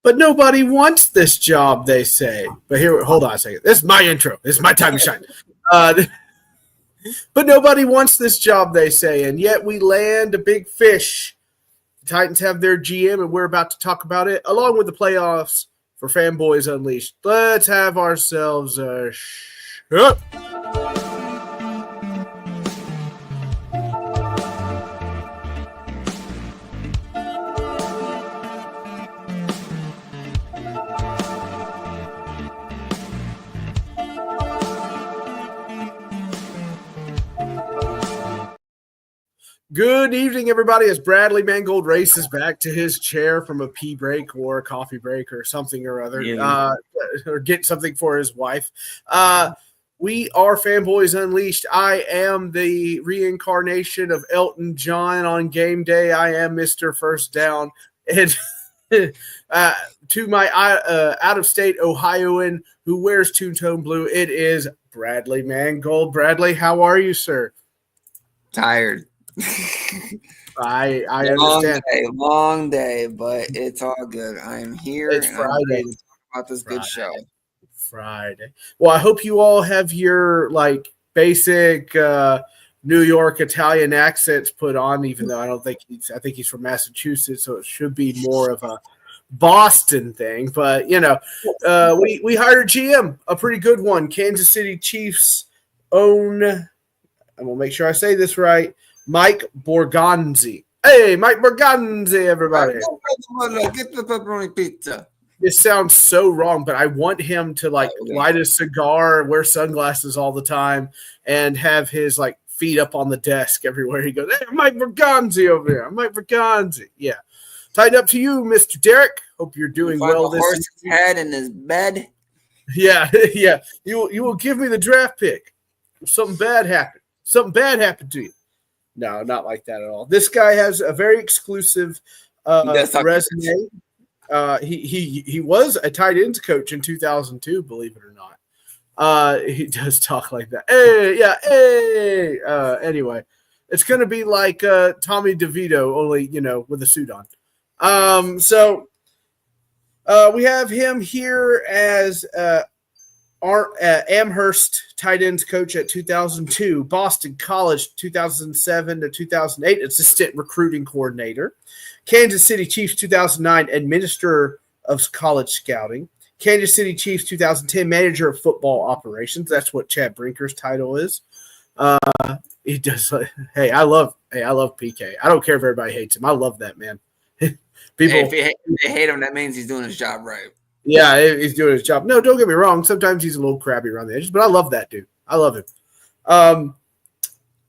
But nobody wants this job, they say. But here, hold on a second. This is my intro. This is my time to shine. But nobody wants this job, they say, and yet we land a big fish. The Titans have their GM, and we're about to talk about it, along with the playoffs for Fanboys Unleashed. Let's have ourselves a shot. Good evening, everybody. As Bradley Mangold races back to his chair from a pee break or a coffee break or something or other, or get something for his wife. We are Fanboys Unleashed. I am the reincarnation of Elton John on game day. I am Mr. First Down. And to my out-of-state Ohioan who wears two-tone blue, it is Bradley Mangold. Bradley, how are you, sir? Tired. I understand. Long day, but it's all good. I am here. It's Friday. To talk about this good show. Friday. Well, I hope you all have your basic New York Italian accents put on, even though I think he's from Massachusetts, so it should be more of a Boston thing. But we hired a GM, a pretty good one. Kansas City Chiefs own. I'm gonna make sure I say this right. Mike Borgonzi. Hey, Mike Borgonzi, everybody. Get the pepperoni pizza. This sounds so wrong, but I want him to light a cigar, wear sunglasses all the time, and have his feet up on the desk everywhere he goes. Hey, Mike Borgonzi over here. Mike Borgonzi. Yeah. Tied up to you, Mr. Derek. Hope you're doing well this horse's head in his bed. Yeah, yeah. You will give me the draft pick if something bad happened. Something bad happened to you. No, not like that at all. This guy has a very exclusive resume. He was a tight ends coach in 2002, believe it or not. He does talk like that. Hey, yeah, hey. Anyway, it's going to be like Tommy DeVito, only, with a suit on. So we have him here as Amherst tight ends coach at 2002, Boston College 2007 to 2008, assistant recruiting coordinator, Kansas City Chiefs 2009, administrator of college scouting, Kansas City Chiefs 2010, manager of football operations. That's what Chad Brinker's title is. He does. Hey, I love PK. I don't care if everybody hates him. I love that man. If they hate him, that means he's doing his job right. Yeah, he's doing his job. No, don't get me wrong. Sometimes he's a little crabby around the edges, but I love that dude. I love him.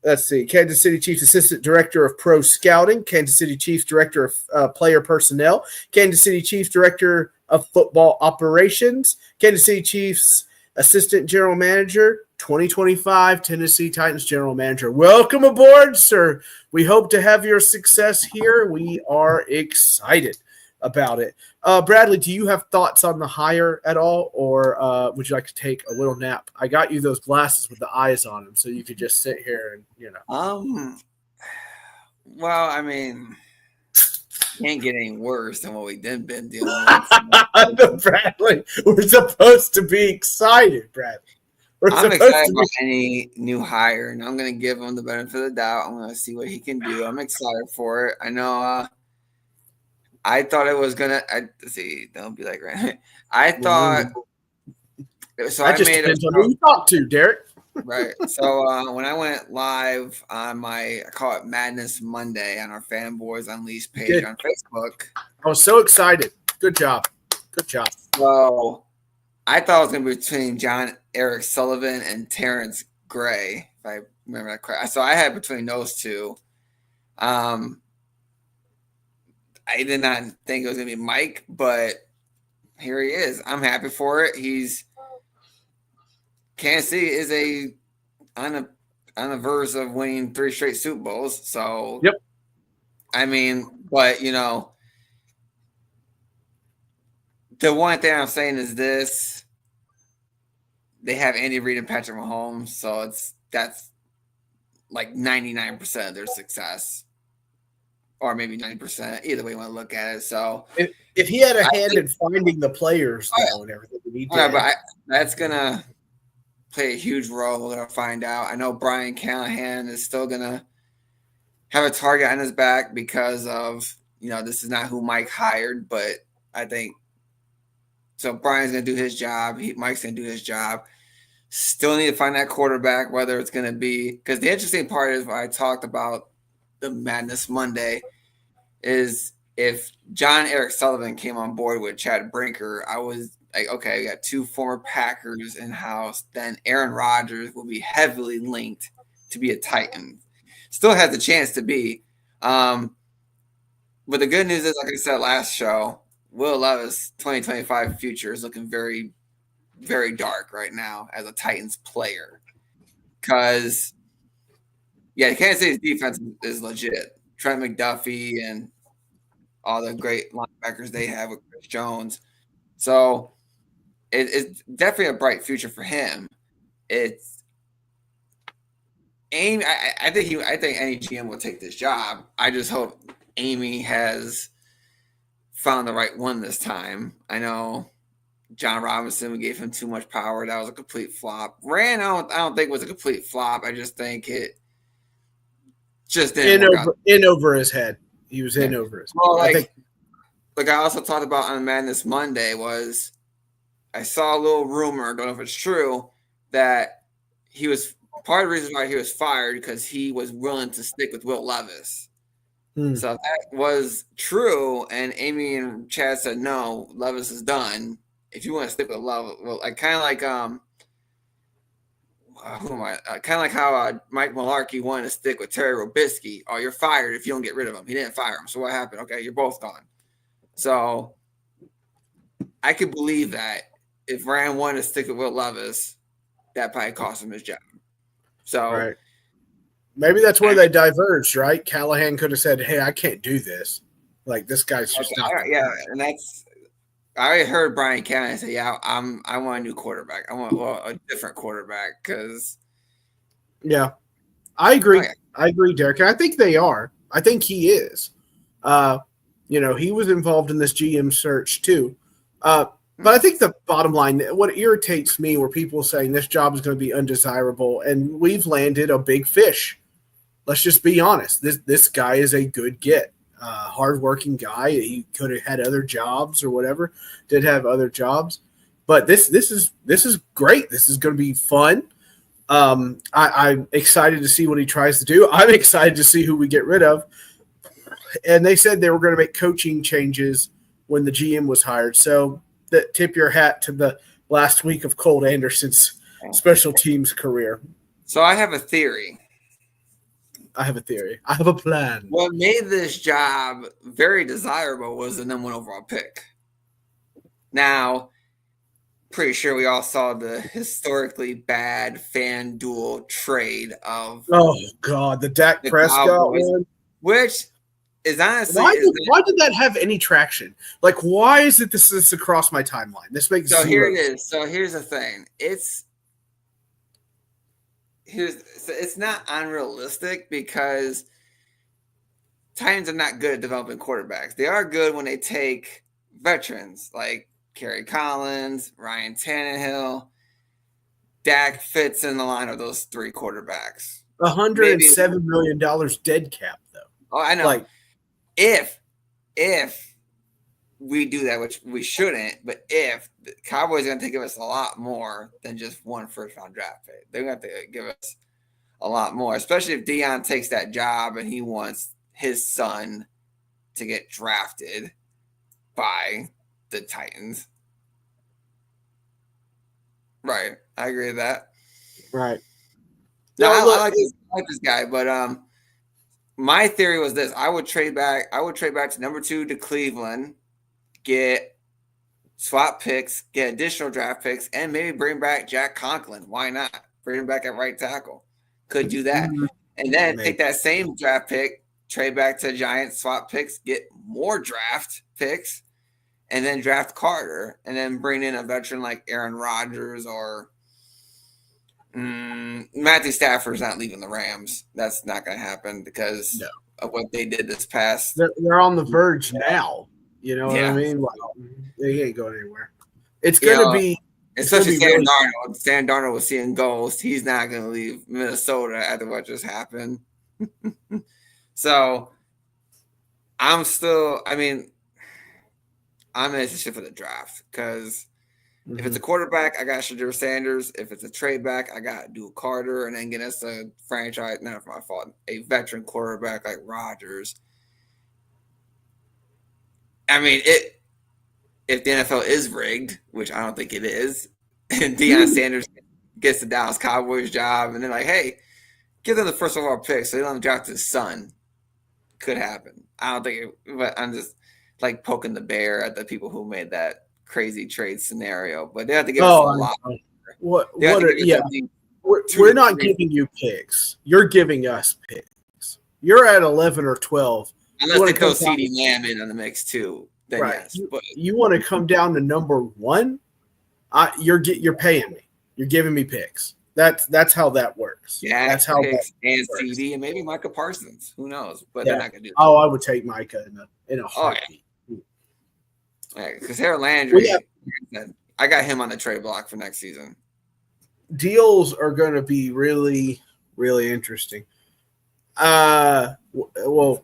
Let's see. Kansas City Chiefs Assistant Director of Pro Scouting, Kansas City Chiefs Director of Player Personnel, Kansas City Chiefs Director of Football Operations, Kansas City Chiefs Assistant General Manager, 2025 Tennessee Titans General Manager. Welcome aboard, sir. We hope to have your success here. We are excited about it. Bradley, do you have thoughts on the hire at all, or would you like to take a little nap? I got you those glasses with the eyes on them, so you could just sit here and Well, I mean, can't get any worse than what we been dealing with. Bradley, we're supposed to be excited, Bradley. I'm excited about any new hire, and I'm going to give him the benefit of the doubt. I'm going to see what he can do. I'm excited for it. I know. I thought it was gonna. Don't be like right. I thought. So I made depends on who you talk to, Derek. Right. So when I went live on I call it Madness Monday on our Fanboys Unleashed page on Facebook. I was so excited. Good job. Good job. So I thought it was gonna be between John Eric Sullivan and Terrence Gray, if I remember that correctly. So I had between those two. I did not think it was going to be Mike, but here he is. I'm happy for it. Kansas City is on the verge of winning 3 straight Super Bowls. So, yep. I mean, but the one thing I'm saying is this: they have Andy Reid and Patrick Mahomes, so that's like 99% of their success. or maybe 90%. Either way you want to look at it. So if he had a hand in finding the players though and everything, he did. But that's gonna play a huge role. We're gonna find out. I know Brian Callahan is still gonna have a target on his back because of this is not who Mike hired, but I think so. Brian's gonna do his job. Mike's gonna do his job. Still need to find that quarterback, whether it's gonna be because the interesting part is what I talked about the Madness Monday is if John Eric Sullivan came on board with Chad Brinker, I was like, okay, we got 2 former Packers in house. Then Aaron Rodgers will be heavily linked to be a Titan. Still has a chance to be. But the good news is, like I said last show, Will Levis' 2025 future is looking very, very dark right now as a Titans player. Because, the Kansas City's defense is legit. Trent McDuffie and all the great linebackers they have with Chris Jones. So it's definitely a bright future for him. It's Amy. I think any GM will take this job. I just hope Amy has found the right one this time. I know John Robinson, we gave him too much power. That was a complete flop. Rand, I don't think it was a complete flop. I just think it just didn't work out. In over his head. He was in over his head. Well, like I also talked about on Madness Monday was I saw a little rumor, don't know if it's true, that he was part of the reason why he was fired because he was willing to stick with Will Levis. So that was true, and Amy and Chad said, no, Levis is done. If you want to stick with Levis, well, kind of like how Mike Mularkey wanted to stick with Terry Robisky. Oh, you're fired if you don't get rid of him. He didn't fire him. So what happened? Okay, you're both gone. So I could believe that if Rand wanted to stick with Will Levis, that probably cost him his job. So right. Maybe that's where they diverged, right? Callahan could have said, hey, I can't do this. Like, this guy's just not. Yeah, and that's – I already heard Brian Callahan say, I want a new quarterback. I want a different quarterback because – Yeah, I agree. I agree, Derek. I think they are. I think he is. He was involved in this GM search too. But I think the bottom line, what irritates me were people saying this job is going to be undesirable, and we've landed a big fish. Let's just be honest. This guy is a good get. Hardworking guy. He could have had other jobs or whatever. Did have other jobs, but this is great. This is going to be fun. I'm excited to see what he tries to do. I'm excited to see who we get rid of. And they said they were going to make coaching changes when the GM was hired. So tip your hat to the last week of Colt Anderson's special teams career. So I have a theory. I have a plan. What made this job very desirable was the #1 overall pick. Now, pretty sure we all saw the historically bad FanDuel trade of the Dak Prescott one, which is honestly why did that have any traction? Like, why is it this across my timeline? This makes so here it is. So here's the thing. It's not unrealistic because Titans are not good at developing quarterbacks. They are good when they take veterans like Kerry Collins, Ryan Tannehill. Dak fits in the line of those 3 quarterbacks. $107 million dead cap, though. Oh, I know. Like, if we do that, which we shouldn't, but if the Cowboys are going to give us a lot more than just 1 first-round draft pick, they're going to have to give us a lot more, especially if Deion takes that job and he wants his son to get drafted by the Titans. Right. I agree with that. Right. No, I like this guy, but my theory was this. I would trade back to #2 to Cleveland, get swap picks, get additional draft picks, and maybe bring back Jack Conklin. Why not? Bring him back at right tackle. Could do that. And then take that same draft pick, trade back to Giants, swap picks, get more draft picks, and then draft Carter, and then bring in a veteran like Aaron Rodgers or Matthew Stafford's not leaving the Rams. That's not going to happen because of what they did this past. They're on the verge now. You know what I mean? Like, they ain't going anywhere. It's going to be. Especially Sam Darnold. Sam Darnold was seeing goals. He's not going to leave Minnesota after what just happened. So I'm interested for the draft because if it's a quarterback, I got Shedeur Sanders. If it's a trade back, I got Duke Carter, and then get us a franchise, not my fault, a veteran quarterback like Rodgers. I mean, if the NFL is rigged, which I don't think it is, and Deion Sanders gets the Dallas Cowboys job, and they're like, hey, give them the first overall pick so they don't draft his son. Could happen. I don't think but I'm just like poking the bear at the people who made that crazy trade scenario. But they have to give us a lot. We're not giving you picks. You're giving us picks. You're at 11 or 12. Unless they throw CeeDee Lamb in on the mix too. Then right. Yes. You want to come down to number 1? You're paying me. You're giving me picks. That's how that works. Yeah, that's how picks and CD and maybe Micah Parsons. Who knows? But they're not gonna do that. I would take Micah in a heartbeat. Because Harold Landry, I got him on the trade block for next season. Deals are going to be really, really interesting. Well,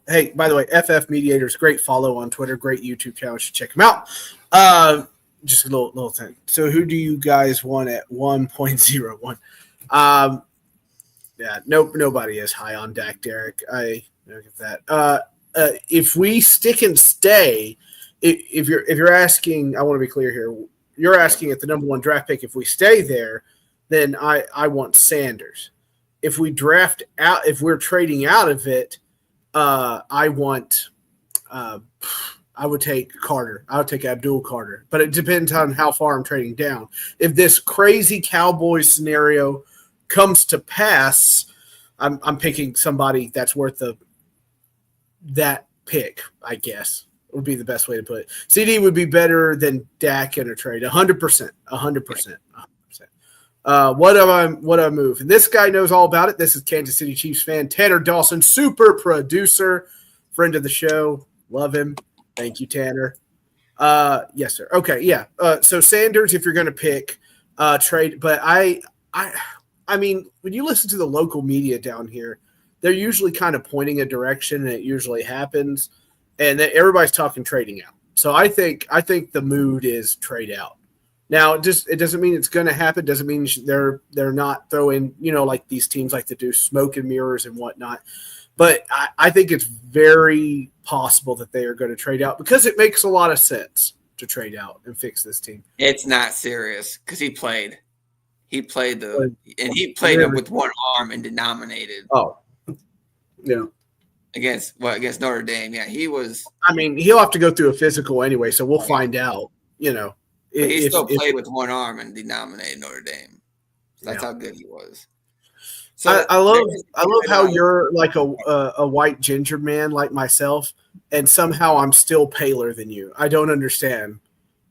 hey, by the way, FF Mediators, great follow on Twitter, great YouTube channel. You should check them out. Just a little thing. So who do you guys want at 1.01? Nobody is high on Dak, Derek. I get that. If we stick and stay, if you're asking, I want to be clear here. You're asking at the number 1 draft pick. If we stay there, then I want Sanders. If we draft out, if we're trading out of it, I would take Carter. I would take Abdul Carter. But it depends on how far I'm trading down. If this crazy Cowboys scenario comes to pass, I'm picking somebody that's worth that pick, I guess, would be the best way to put it. CD would be better than Dak in a trade, 100%. 100%. What do I move? And this guy knows all about it. This is Kansas City Chiefs fan Tanner Dawson, super producer, friend of the show. Love him. Thank you, Tanner. Yes, sir. Okay, yeah. So Sanders, if you're going to pick, trade. But I mean, when you listen to the local media down here, they're usually kind of pointing a direction, and it usually happens. And then everybody's talking trading out. So I think the mood is trade out. Now, it doesn't mean it's going to happen. Doesn't mean they're not throwing, like these teams like to do smoke and mirrors and whatnot. But I think it's very possible that they are going to trade out because it makes a lot of sense to trade out and fix this team. It's not serious because he played. He played him with one arm and denominated. Oh, yeah. Against Notre Dame. Yeah, he was. I mean, he'll have to go through a physical anyway, so we'll find out. But he still played with one arm and denominated Notre Dame. That's how good he was. So I love how you're like a white ginger man like myself, and somehow I'm still paler than you. I don't understand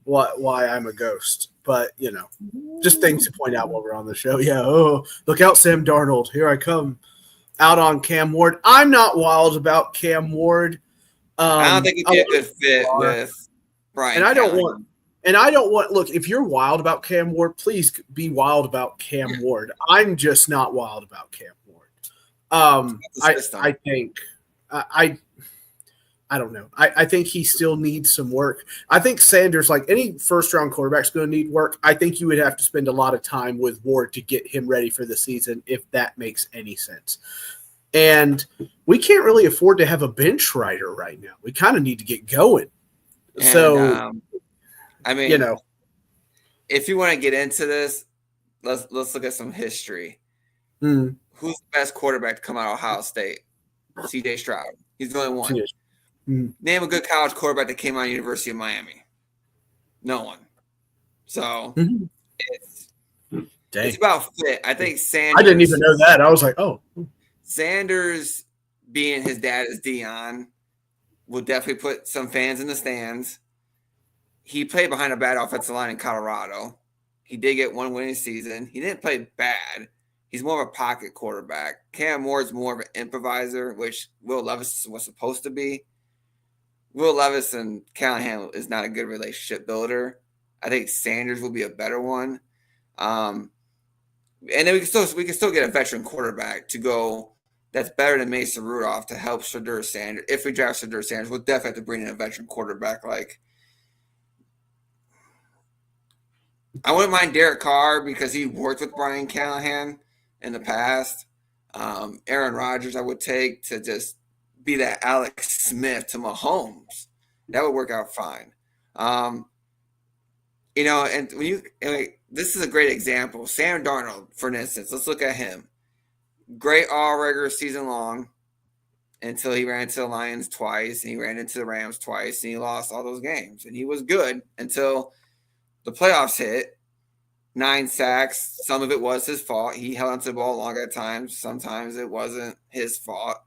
why I'm a ghost, but just things to point out while we're on the show. Yeah. Oh, look out, Sam Darnold! Here I come, out on Cam Ward. I'm not wild about Cam Ward. I don't think he'd be a good fit with Brian. And I don't want. Look, if you're wild about Cam Ward, please be wild about Cam Ward. I'm just not wild about Cam Ward. I think I don't know. I think he still needs some work. I think Sanders, like any first-round quarterback, is going to need work. I think you would have to spend a lot of time with Ward to get him ready for the season, if that makes any sense. And we can't really afford to have a bench rider right now. We kind of need to get going. I mean, if you want to get into this, let's look at some history. Who's the best quarterback to come out of Ohio State? C.J. Stroud. He's the only one. Name a good college quarterback that came out of University of Miami. No one. So it's about fit. I think Sanders. I didn't even know that. I was like, oh. Sanders, being his dad is Deion, will definitely put some fans in the stands. He played behind a bad offensive line in Colorado. He did get one winning season. He didn't play bad. he's more of a pocket quarterback. Cam Moore is more of an improviser, which Will Levis was supposed to be. Will Levis and Callahan is not a good relationship builder. I think Sanders will be a better one. And then we can still get a veteran quarterback to go that's better than Mason Rudolph to help Shadur Sanders. If we draft Shadur Sanders, we'll definitely have to bring in a veteran quarterback. Like, I wouldn't mind Derek Carr because he worked with Brian Callahan in the past. Aaron Rodgers I would take to just be that Alex Smith to Mahomes. That would work out fine. And when this is a great example. Sam Darnold, for instance, let's look at him. Great all regular season long until he ran into the Lions twice and he ran into the Rams twice and he lost all those games. And he was good until the playoffs hit. 9 sacks. Some of it was his fault. He held onto the ball long at times. Sometimes it wasn't his fault.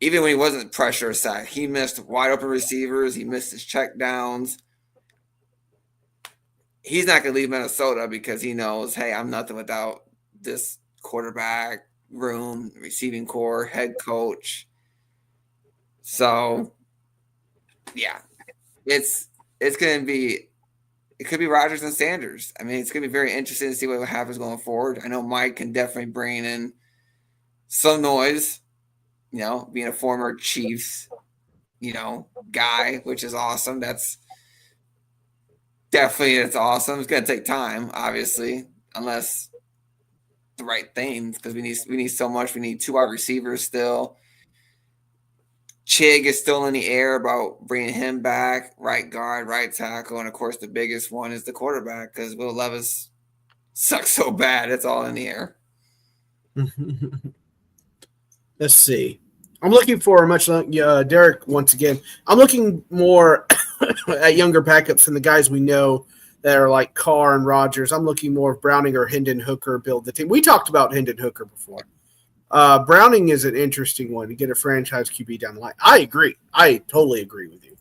Even when he wasn't pressure sacked, he missed wide open receivers. He missed his check downs. He's not going to leave Minnesota because he knows, hey, I'm nothing without this quarterback room, receiving core, head coach. So, yeah, it's going to be. It could be Rodgers and Sanders. I mean, it's going to be very interesting to see what happens going forward. I know Mike can definitely bring in some noise, being a former Chiefs, guy, which is awesome. It's awesome. It's going to take time, obviously, unless the right things, because we need so much. We need 2 wide receivers still. Chig is still in the air about bringing him back, right guard, right tackle, and of course the biggest one is the quarterback because Will Levis sucks so bad it's all in the air. Let's see. I'm looking for Derek once again. I'm looking more at younger backups than the guys we know that are like Carr and Rodgers. I'm looking more of Browning or Hendon Hooker build the team. We talked about Hendon Hooker before. Browning is an interesting one to get a franchise QB down the line. I agree. I totally agree with you.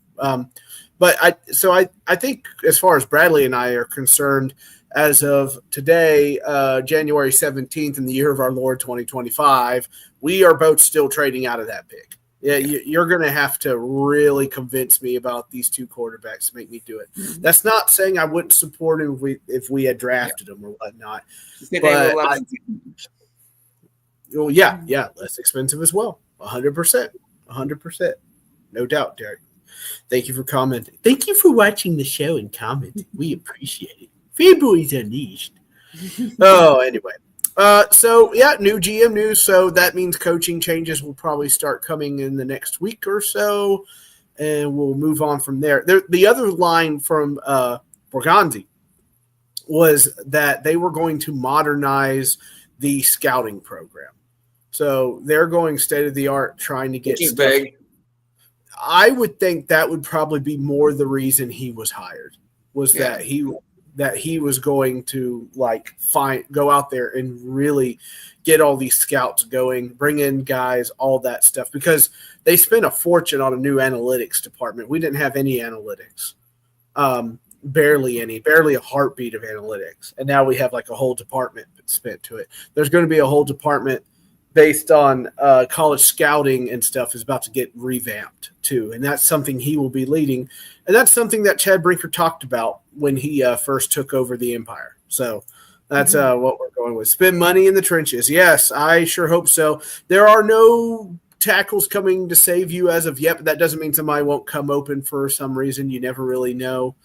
But I think as far as Bradley and I are concerned, as of today, January 17th in the year of our Lord 2025, we are both still trading out of that pick. Yeah, you're going to have to really convince me about these 2 quarterbacks to make me do it. That's not saying I wouldn't support him if we had drafted him or whatnot. But less expensive as well. 100%. 100%. No doubt, Derek. Thank you for commenting. Thank you for watching the show and commenting. We appreciate it. Fanboys Unleashed. Anyway. New GM news. So that means coaching changes will probably start coming in the next week or so, and we'll move on from there. The other line from Borgonzi was that they were going to modernize the scouting program. So they're going state of the art, trying to get stuff. Big. I would think that would probably be more the reason he was hired that he was going to go out there and really get all these scouts going, bring in guys, all that stuff, because they spent a fortune on a new analytics department. We didn't have any analytics, barely a heartbeat of analytics. And now we have a whole department spent to it. There's going to be a whole department based on college scouting and stuff is about to get revamped too. And that's something he will be leading. And that's something that Chad Brinker talked about when he first took over the Empire. So that's what we're going with. Spend money in the trenches. Yes, I sure hope so. There are no tackles coming to save you as of yet, but that doesn't mean somebody won't come open for some reason. You never really know.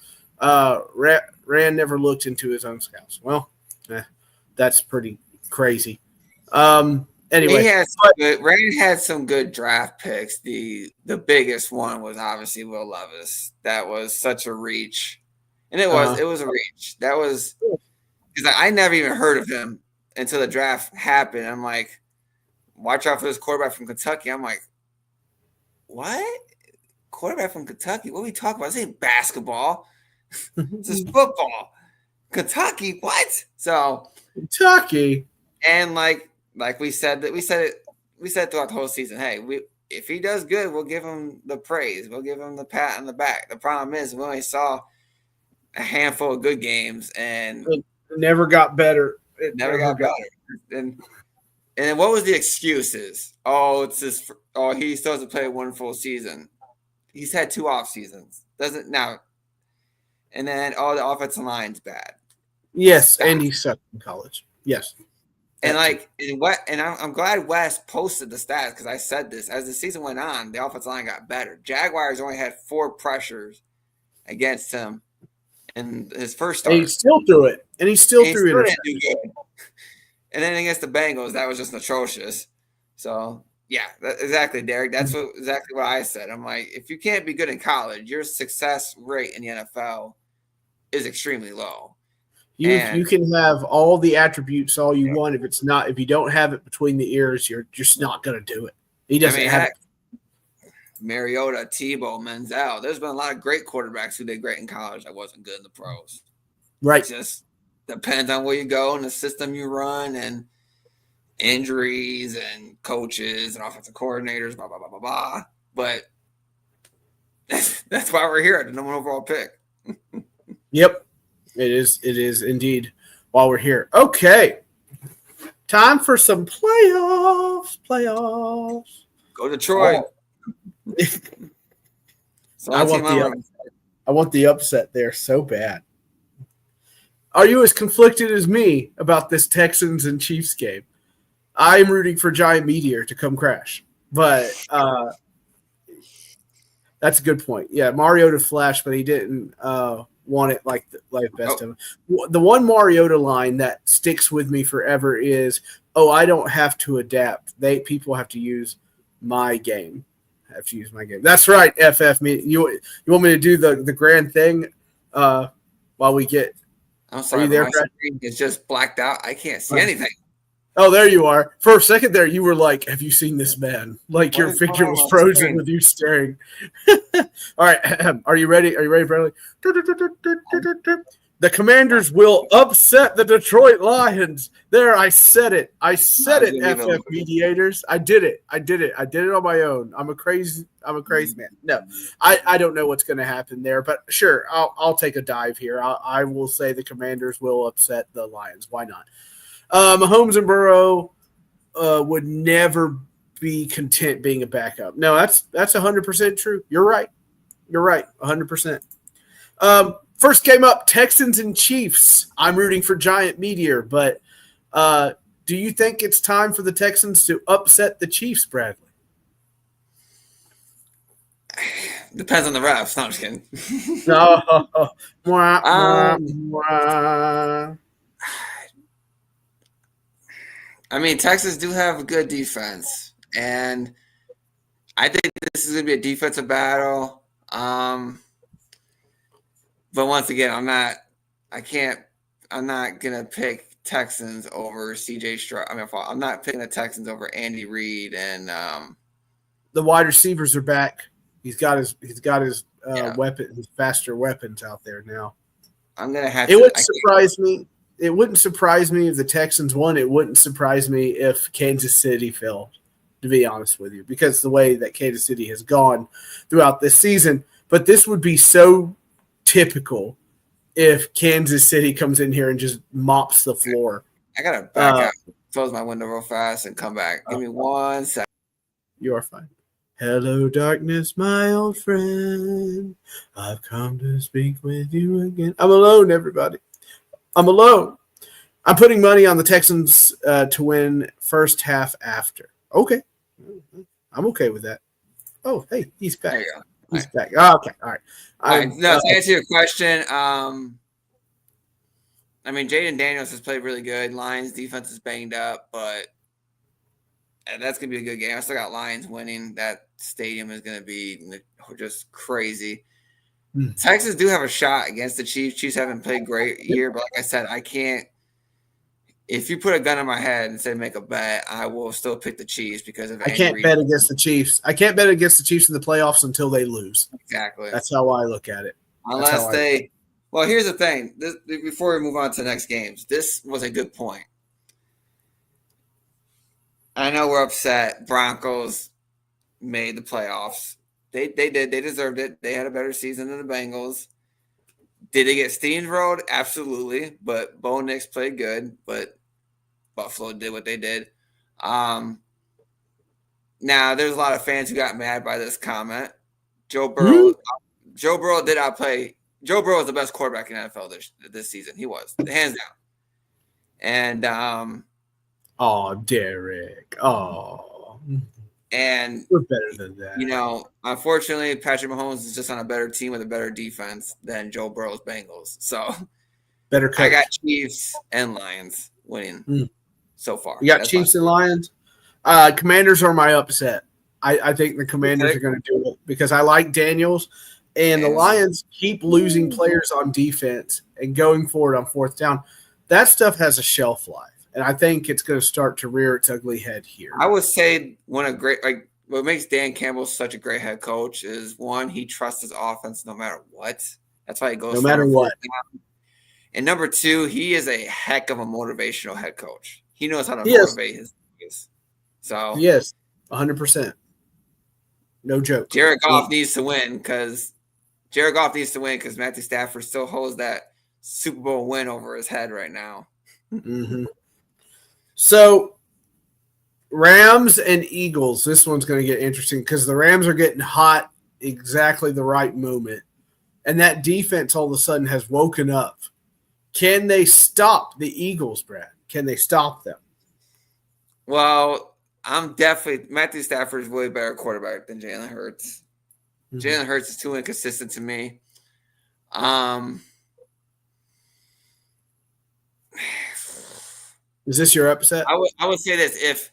Rand never looked into his own scouts. Well, that's pretty crazy. Anyway, Rand had some good draft picks. The biggest one was obviously Will Levis. That was such a reach, and it was a reach. That was because I never even heard of him until the draft happened. I'm like, watch out for this quarterback from Kentucky. I'm like, what? Quarterback from Kentucky? What are we talking about? This ain't basketball. This is football. Kentucky? What? So Kentucky, and like we said throughout the whole season. Hey, if he does good, we'll give him the praise. We'll give him the pat on the back. The problem is we only saw a handful of good games, and it never got better. It never got better. And what was the excuses? Oh, it's this. Oh, he still hasn't played one full season. He's had 2 off seasons. Doesn't now. And then the offensive line's bad. Yes, and he sucked in college. Yes. And I'm glad Wes posted the stats because I said this as the season went on, the offensive line got better. Jaguars only had 4 pressures against him in his first start. And he still threw it, and he still threw it. And then against the Bengals, that was just atrocious. So yeah, exactly, Derek. That's exactly what I said. I'm like, if you can't be good in college, your success rate in the NFL is extremely low. You can have all the attributes all you want. If you don't have it between the ears, you're just not going to do it. He doesn't have it. Mariota, Tebow, Menzel. There's been a lot of great quarterbacks who did great in college that wasn't good in the pros. Right. It just depends on where you go and the system you run and injuries and coaches and offensive coordinators, blah, blah, blah, blah, blah. But that's why we're here at the number 1 overall pick. Yep. It is indeed while we're here. Okay. Time for some playoffs. Go Detroit. I want the upset there so bad. Are you as conflicted as me about this Texans and Chiefs game? I'm rooting for Giant Meteor to come crash. But that's a good point. Yeah, Mariota flashed, but he didn't want it like best of him. The one Mariota line that sticks with me forever is, I don't have to adapt. People have to use my game. That's right, FF. You want me to do the grand thing while we get – I'm sorry, my screen is just blacked out. I can't see anything. Oh, there you are. For a second there, you were like, have you seen this man? Like your figure was frozen with you staring. All right. Are you ready? Bradley? The Commanders will upset the Detroit Lions. There, I said it. FF mediators. I did it. I did it on my own. I'm a crazy man. No, I don't know what's going to happen there, but sure, I'll take a dive here. I will say the Commanders will upset the Lions. Why not? Mahomes and Burrow would never be content being a backup. No, that's 100% true. You're right. 100%. First game up, Texans and Chiefs. I'm rooting for Giant Meteor, but do you think it's time for the Texans to upset the Chiefs, Bradley? Depends on the refs. No, I'm just kidding. I mean, Texas do have a good defense, and I think this is going to be a defensive battle. But once again, I'm not going to pick Texans over CJ Stroud. I'm not picking the Texans over Andy Reid, and the wide receivers are back. He's got his weapon, his faster weapons out there now. I'm going to have to. It wouldn't surprise me. It wouldn't surprise me if the Texans won. It wouldn't surprise me if Kansas City fell, to be honest with you, because the way that Kansas City has gone throughout this season. But this would be so typical if Kansas City comes in here and just mops the floor. I got to back out, close my window real fast, and come back. Give me 1 second. You are fine. Hello, darkness, my old friend. I've come to speak with you again. I'm alone, everybody. I'm alone. I'm putting money on the Texans to win first half after. Okay. I'm okay with that. Oh, hey, he's back. There you go. He's back. Oh, okay. All right. No, to answer your question, I mean, Jaden Daniels has played really good. Lions defense is banged up, but that's going to be a good game. I still got Lions winning. That stadium is going to be just crazy. Texas do have a shot against the Chiefs. Chiefs haven't played great year, but like I said, I can't. If you put a gun in my head and say make a bet, I will still pick the Chiefs because of. I can't bet against the Chiefs. I can't bet against the Chiefs in the playoffs until they lose. Exactly. That's how I look at it. Unless they. Well, here's the thing. Before we move on to the next games, this was a good point. I know we're upset. Broncos made the playoffs. They did. They deserved it. They had a better season than the Bengals. Did they get steamrolled? Absolutely. But Bo Nix played good. But Buffalo did what they did. Now, there's a lot of fans who got mad by this comment. Joe Burrow did outplay. Joe Burrow was the best quarterback in the NFL this season. He was, hands down. And Derek. And we're better than that. Unfortunately, Patrick Mahomes is just on a better team with a better defense than Joe Burrow's Bengals. So better coach. I got Chiefs and Lions winning so far. You got Chiefs and Lions? Commanders are my upset. I think the Commanders are going to do it because I like Daniels, and the Lions keep losing players on defense and going forward on fourth down. That stuff has a shelf life. And I think it's going to start to rear its ugly head here. I would say what makes Dan Campbell such a great head coach is, one, he trusts his offense no matter what. That's why he goes no matter what. And number two, he is a heck of a motivational head coach. He knows how to motivate his teams. So yes, 100%. No joke. Jared Goff needs to win because Matthew Stafford still holds that Super Bowl win over his head right now. Mm-hmm. So, Rams and Eagles, this one's going to get interesting because the Rams are getting hot exactly the right moment. And that defense all of a sudden has woken up. Can they stop the Eagles, Brad? Can they stop them? Well, Matthew Stafford is way better quarterback than Jalen Hurts. Mm-hmm. Jalen Hurts is too inconsistent to me. Is this your upset? I would say this.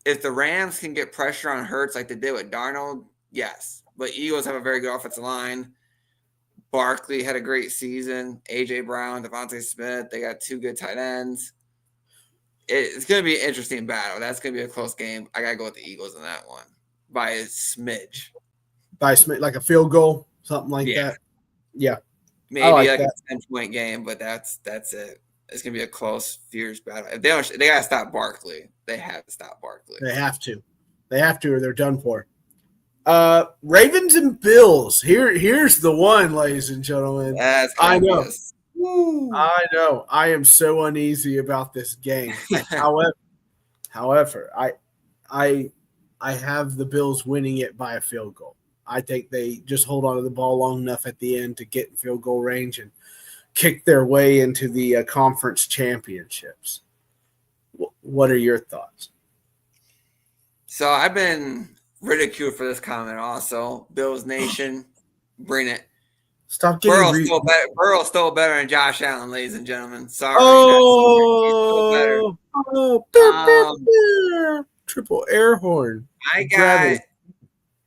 If the Rams can get pressure on Hurts like they did with Darnold, yes. But Eagles have a very good offensive line. Barkley had a great season. A.J. Brown, Devontae Smith, they got two good tight ends. It's going to be an interesting battle. That's going to be a close game. I got to go with the Eagles in that one by a smidge. By a smidge, like a field goal, something like that? Yeah. Maybe like a 10-point game, but that's it. It's going to be a close, fierce battle. If they got to stop Barkley. They have to stop Barkley. They have to. Or they're done for. Ravens and Bills. Here's the one, ladies and gentlemen. I know. I know. I am so uneasy about this game. However, I have the Bills winning it by a field goal. I think they just hold on to the ball long enough at the end to get in field goal range and kick their way into the conference championships. What are your thoughts? So I've been ridiculed for this comment also. Bills Nation, bring it. Stop getting Burrow's still better than Josh Allen, ladies and gentlemen. Sorry. Triple air horn.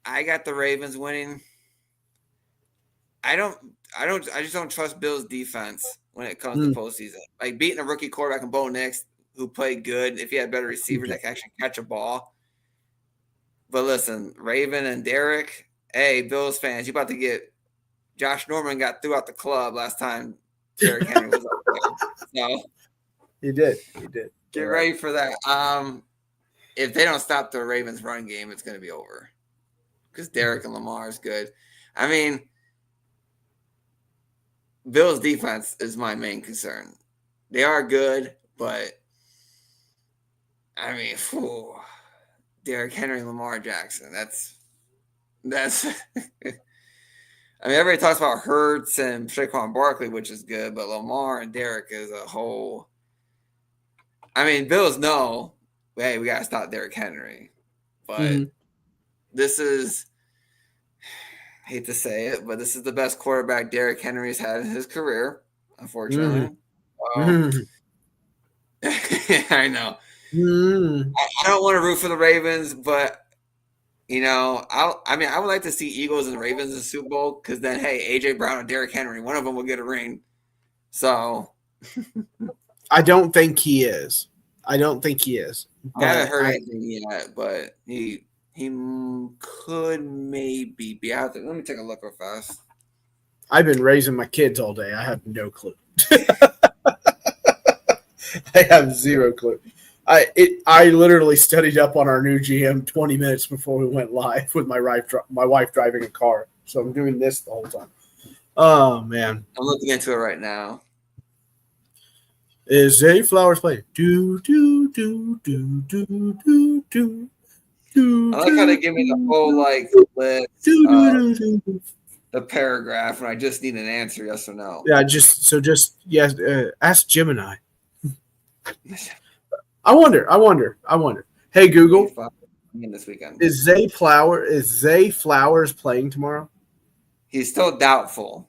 I got the Ravens winning. I just don't trust Bills defense when it comes to postseason. Like beating a rookie quarterback in Bo Nix who played good, if he had better receivers that can actually catch a ball. But listen, Raven and Derek, hey, Bills fans, you about to get Josh Norman got threw out the club last time Derrick Henry was up there. So he did. Get ready for that. If they don't stop the Ravens run game, it's going to be over. Because Derek and Lamar is good. I mean, Bills defense is my main concern. They are good, but I mean, Derrick Henry, Lamar Jackson. That's. I mean, everybody talks about Hurts and Saquon Barkley, which is good, but Lamar and Derrick is a whole. I mean, Bills know, hey, we got to stop Derrick Henry, but this is. I hate to say it, but this is the best quarterback Derrick Henry's had in his career, unfortunately. I know. I don't want to root for the Ravens, but I would like to see Eagles and Ravens in the Super Bowl because then, hey, AJ Brown and Derrick Henry, one of them will get a ring. So, I don't think he is. I haven't heard anything yet, but he could maybe be out there. Let me take a look real fast. I've been raising my kids all day. I have no clue. I have zero clue. I literally studied up on our new GM 20 minutes before we went live with my wife driving a car. So I'm doing this the whole time. Oh, man. I'm looking into it right now. Is Zay Flowers playing? Do do do do do do do do. I like how they give me the whole like list, the paragraph, and I just need an answer, yes or no. Yeah, yes. Ask Gemini. I wonder. Hey Google, this weekend is Zay Flowers playing tomorrow? He's still doubtful.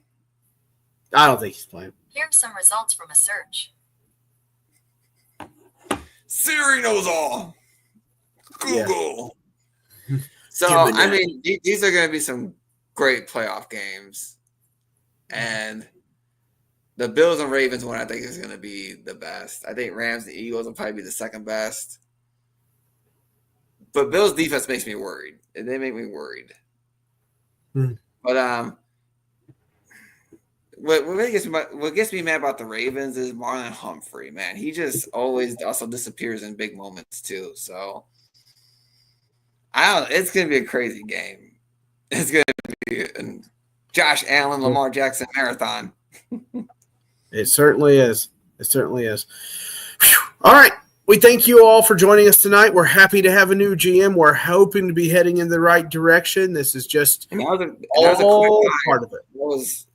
I don't think he's playing. Here's some results from a search. Siri knows all. Google. Yeah. So, I mean, these are going to be some great playoff games. And the Bills and Ravens one, I think, is going to be the best. I think Rams and Eagles will probably be the second best. But Bills' defense makes me worried. They make me worried. But what gets me mad about the Ravens is Marlon Humphrey, man. He just always also disappears in big moments too. So it's gonna be a crazy game. It's gonna be a Josh Allen, Lamar Jackson marathon. It certainly is. Whew. All right. We thank you all for joining us tonight. We're happy to have a new GM. We're hoping to be heading in the right direction. This is just part of it.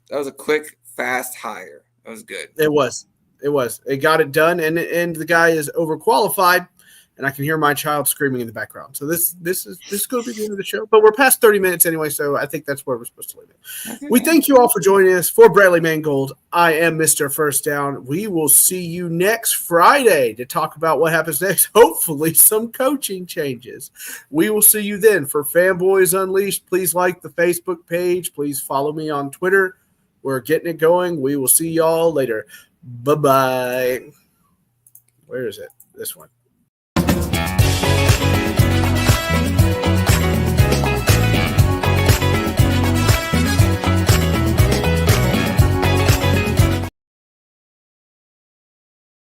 That was a quick, fast hire. That was good. It was. It got it done, and the guy is overqualified, and I can hear my child screaming in the background. So this is going to be the end of the show. But we're past 30 minutes anyway, so I think that's where we're supposed to leave it. Okay. We thank you all for joining us. For Bradley Mangold, I am Mr. First Down. We will see you next Friday to talk about what happens next. Hopefully some coaching changes. We will see you then. For Fanboys Unleashed, please like the Facebook page. Please follow me on Twitter. We're getting it going. We will see y'all later. Bye-bye. Where is it? This one.